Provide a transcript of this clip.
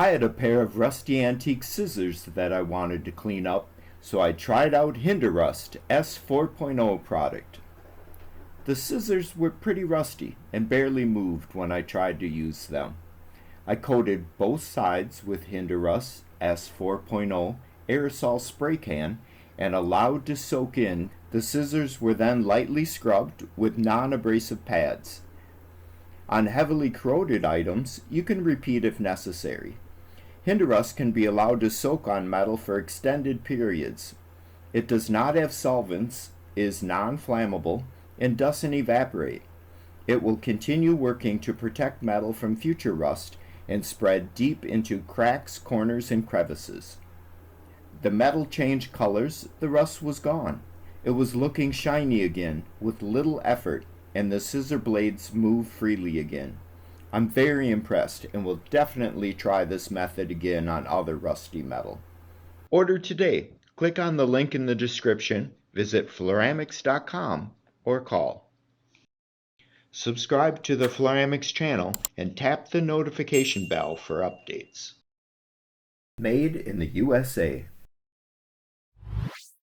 I had a pair of rusty antique scissors that I wanted to clean up, so I tried out Hinderust S4.0 product. The scissors were pretty rusty and barely moved when I tried to use them. I coated both sides with Hinderust S4.0 aerosol spray can and allowed to soak in. The scissors were then lightly scrubbed with non-abrasive pads. On heavily corroded items, you can repeat if necessary. Hinderust can be allowed to soak on metal for extended periods. It does not have solvents, is non-flammable, and doesn't evaporate. It will continue working to protect metal from future rust and spread deep into cracks, corners, and crevices. The metal changed colors, the rust was gone. It was looking shiny again with little effort, and the scissor blades moved freely again. I'm very impressed and will definitely try this method again on other rusty metal. Order today. Click on the link in the description, visit Fluoramics.com, or call. Subscribe to the Fluoramics channel and tap the notification bell for updates. Made in the USA.